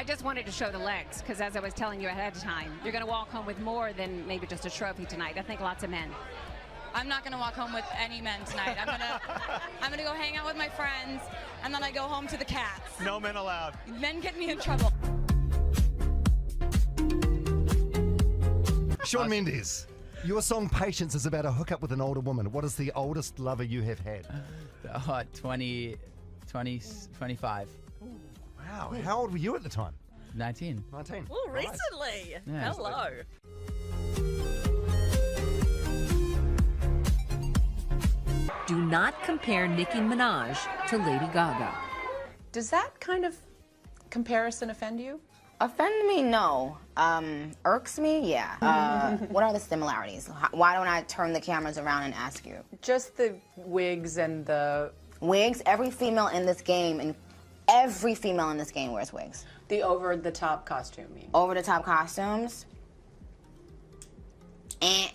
I just wanted to show the legs, because as I was telling you ahead of time, you're going to walk home with more than maybe just a trophy tonight. I think lots of men. I'm not gonna walk home with any men tonight. I'm gonna go hang out with my friends, and then I go home to the cats. No men allowed. Men get me in trouble. Shawn Mendes, your song Patience is about a hookup with an older woman. What is the oldest lover you have had? 25. Wow, how old were you at the time? 19. 19. Oh, recently. Yeah. Hello. Do not compare Nicki Minaj to Lady Gaga. Does that kind of comparison offend you? Offend me? No. Irks me? Yeah. What are the similarities? Why don't I turn the cameras around and ask you? Just the wigs and the... Wigs? Every female in this game, and every female in this game wears wigs. The over-the-top costume, you mean? Over-the-top costumes?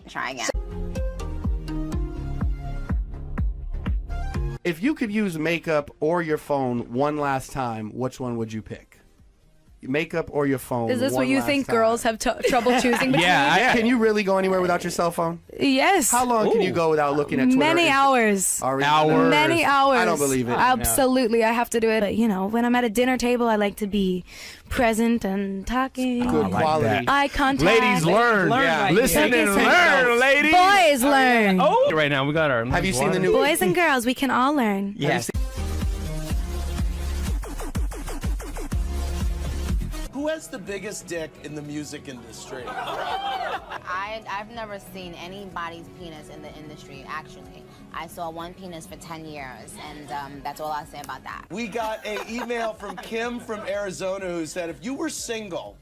Try again. If you could use makeup or your phone one last time, which one would you pick? Makeup or your phone? Is this one what you last think time? girls have trouble choosing between? Can you really go anywhere without your cell phone? Yes. How long can you go without looking at Twitter? Many hours. Hours. Many hours. I don't believe it. Absolutely, I have to do it. But, you know, when I'm at a dinner table, I like to be present and talking. Good quality. Eye contact. Ladies learn. Listen and learn, ladies. Boys learn. Oh, right now we got our. Have you seen the new? Boys and girls, we can all learn. Yes. Who has the biggest dick in the music industry? I've never seen anybody's penis in the industry, actually. I saw one penis for 10 years, and that's all I'll say about that. We got an email from Kim from Arizona who said, if you were single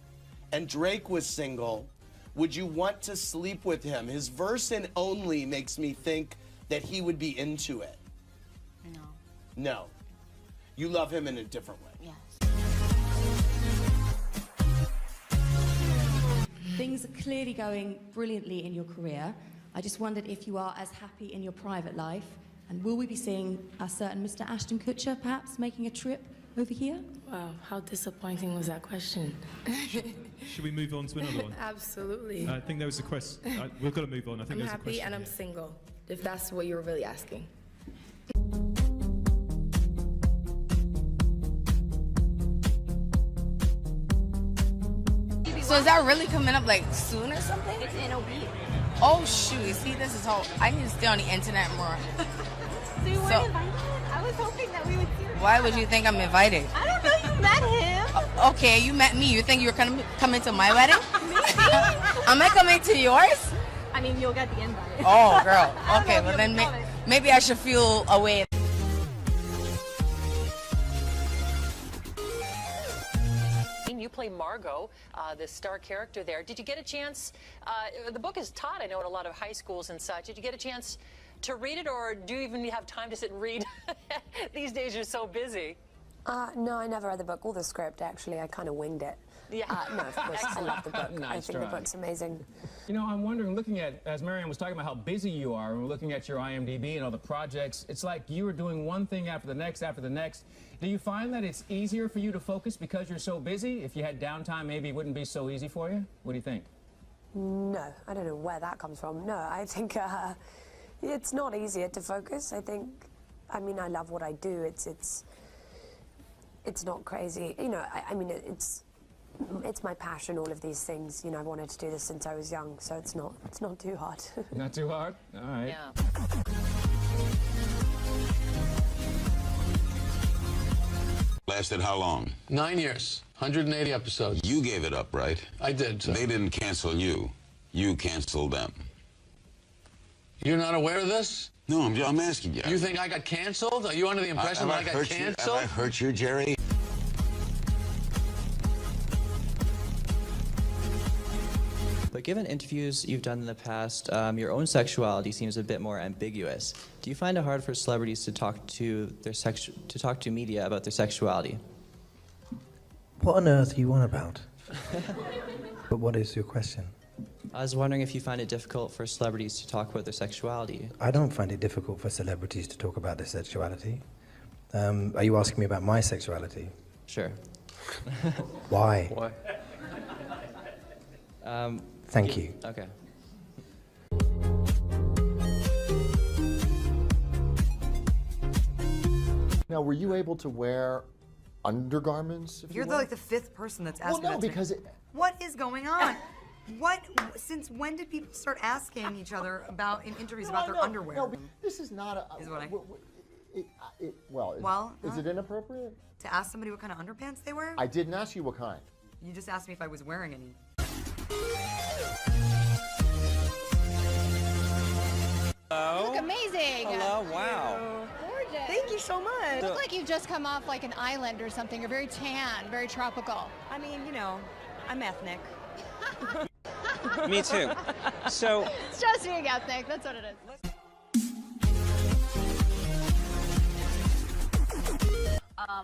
and Drake was single, would you want to sleep with him? His verse in Only makes me think that he would be into it. No. No. You love him in a different way. Yes. Things are clearly going brilliantly in your career. I just wondered if you are as happy in your private life, and will we be seeing a certain Mr. Ashton Kutcher perhaps making a trip over here? Wow, how disappointing was that question? Should we move on to another one? Absolutely. I think there was a question. We've got to move on. I think I'm there's a question. happy and I'm single, if that's what you were really asking. So is that really coming up like soon or something? It's in a week. Oh shoot! See, this is how I need to stay on the internet more. So you weren't invited? I was hoping that we would see you. Why would you think I'm invited? I don't know, you met him. Okay, you met me. You think you were coming to my wedding? Am I coming to yours? I mean, you'll get the invite. Oh, girl. Okay, well then maybe I should feel away. You play Margot, the star character there. Did you get a chance? The book is taught, I know, in a lot of high schools and such. Did you get a chance to read it, or do you even have time to sit and read? These days you're so busy. No, I never read the book or the script, actually. I kind of winged it. Yeah. No, of course, I love the book. I think the book's amazing. You know, I'm wondering, looking at, as Marianne was talking about how busy you are, and we're looking at your IMDb and all the projects, it's like you are doing one thing after the next after the next. Do you find that it's easier for you to focus because you're so busy? If you had downtime, maybe it wouldn't be so easy for you? What do you think? No, I don't know where that comes from. No, I think it's not easier to focus. I mean, I love what I do. It's not crazy. You know, I mean, it's my passion, all of these things. You know, I wanted to do this since I was young, so it's not too hard. Not too hard? All right. Yeah. Lasted how long? 9 years, 180 episodes. You gave it up, right? I did, sir. They didn't cancel you. You canceled them. You're not aware of this? No, I'm asking you. You think I got canceled? Are you under the impression that I got canceled? Have I hurt you, Jerry? But given interviews you've done in the past, your own sexuality seems a bit more ambiguous. Do you find it hard for celebrities to talk to media about their sexuality? What on earth are you on about? But what is your question? I was wondering if you find it difficult for celebrities to talk about their sexuality. I don't find it difficult for celebrities to talk about their sexuality. Are you asking me about my sexuality? Sure. Why? Why? Thank you. Okay. Now, were you able to wear undergarments? You're like the fifth person that's asking Well, no, that to me. because What is going on? Since when did people start asking each other about in interviews about their underwear? No, this is not a. Is what I. Is it inappropriate? To ask somebody what kind of underpants they wear? I didn't ask you what kind. You just asked me if I was wearing any. Hello. Look amazing. Hello. Wow. Gorgeous. Thank you so much. You look like you've just come off like an island or something. You're very tan, very tropical. I mean, you know, I'm ethnic. Me too. So. It's just being ethnic. That's what it is.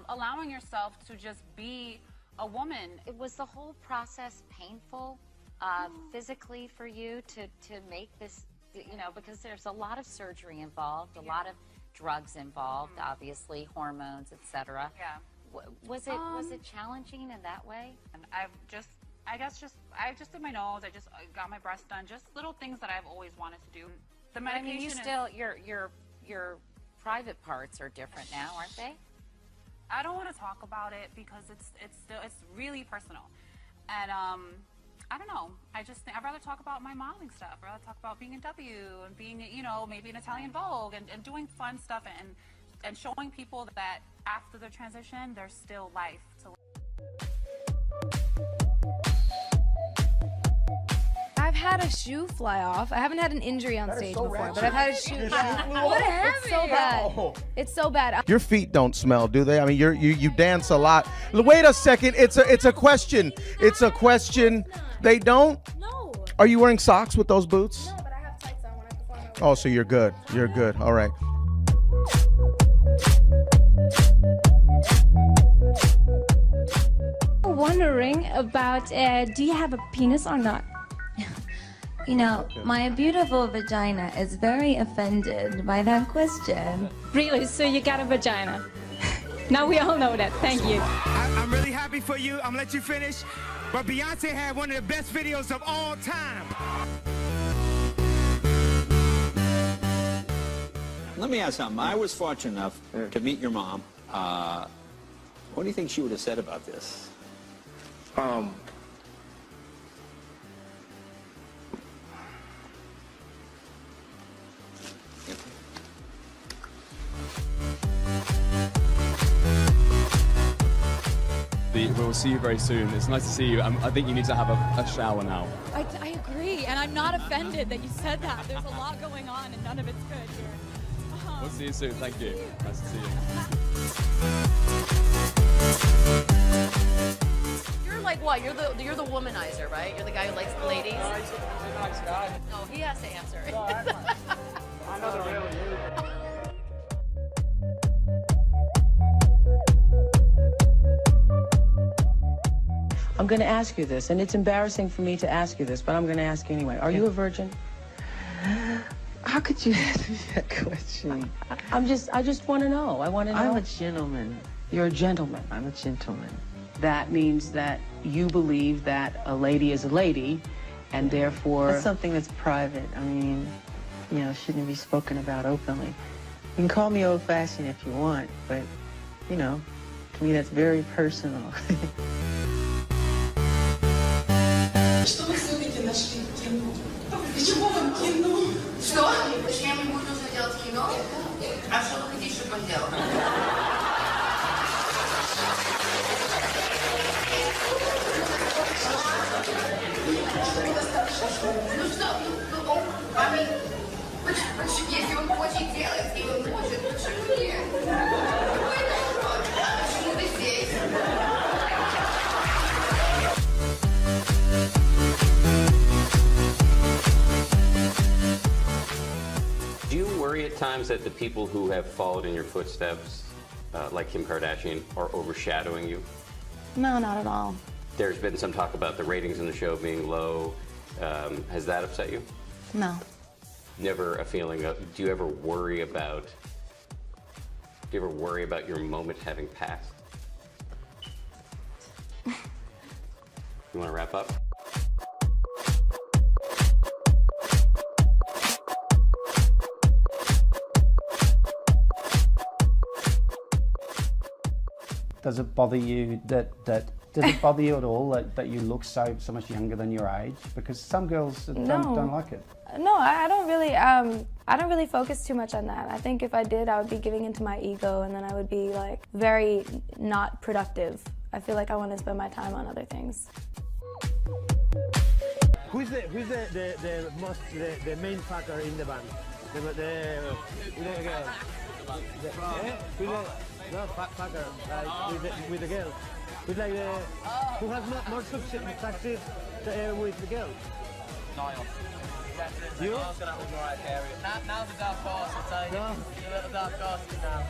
Allowing yourself to just be a woman. Was the whole process painful physically for you to make this, you know, because there's a lot of surgery involved, a lot of drugs involved, obviously, hormones, etc. Yeah. Was it challenging in that way? And I just did my nose. I just got my breasts done. Just little things that I've always wanted to do. The But, I medication. mean, you still your private parts are different now, aren't they? I don't want to talk about it because it's really personal, and I don't know. I'd rather talk about my modeling stuff. I'd rather talk about being in W and being, you know, maybe in Italian Vogue and doing fun stuff and showing people that after the transition there's still life to live. I've had a shoe fly off. I haven't had an injury on stage before, but I've had a shoe. It's so bad. It's so bad. Your feet don't smell, do they? I mean, you dance a lot. Wait a second. It's a question. It's a question. They don't? No. Are you wearing socks with those boots? No, but I have tights on when I perform. Oh, so you're good. You're good. All right. Wondering about do you have a penis or not? You know, my beautiful vagina is very offended by that question. Really? So you got a vagina? Now we all know that. Thank you. I'm really happy for you. I'm gonna let you finish. But Beyonce had one of the best videos of all time. Let me ask something. I was fortunate enough to meet your mom. What do you think she would have said about this? We'll see you very soon. It's nice to see you. I think you need to have a shower now. I agree, and I'm not offended that you said that. There's a lot going on, and none of it's good here. We'll see you soon. Thank you. Nice to see you. You're like what? You're the womanizer, right? You're the guy who likes the ladies. No, he's a nice guy. No, he has to answer. No, I know the real you. I'm going to ask you this, and it's embarrassing for me to ask you this, but I'm going to ask you anyway. Are you a virgin? How could you ask me that question? I just want to know. I want to know. I'm a gentleman. You're a gentleman. I'm a gentleman. That means that you believe that a lady is a lady, and therefore... That's something that's private. I mean, you know, shouldn't be spoken about openly. You can call me old-fashioned if you want, but, you know, to me that's very personal. Что вы все-таки нашли кино? Почему вам кино? Что? Зачем ему нужно делать кино? А что вы хотите, чтобы он делал? Ну что, если он хочет делать, и он может, почему нет? Какой это шок? Почему ты здесь? Do you worry at times that the people who have followed in your footsteps, like Kim Kardashian, are overshadowing you? No, not at all. There's been some talk about the ratings in the show being low. Has that upset you? No. Never a feeling of, do you ever worry about your moment having passed? You want to wrap up? Does it bother you does it bother you at all that you look so much younger than your age? Because some girls don't like it. No, I don't really focus too much on that. I think if I did, I would be giving into my ego, and then I would be like very not productive. I feel like I want to spend my time on other things. Who's the main fucker in the band? Who's no fucker with the girl? Who's like who has more success with the girl? Niall. You? Niall's gonna have the right area. Now the dark horse, I'll tell you. No. The little dark horse now.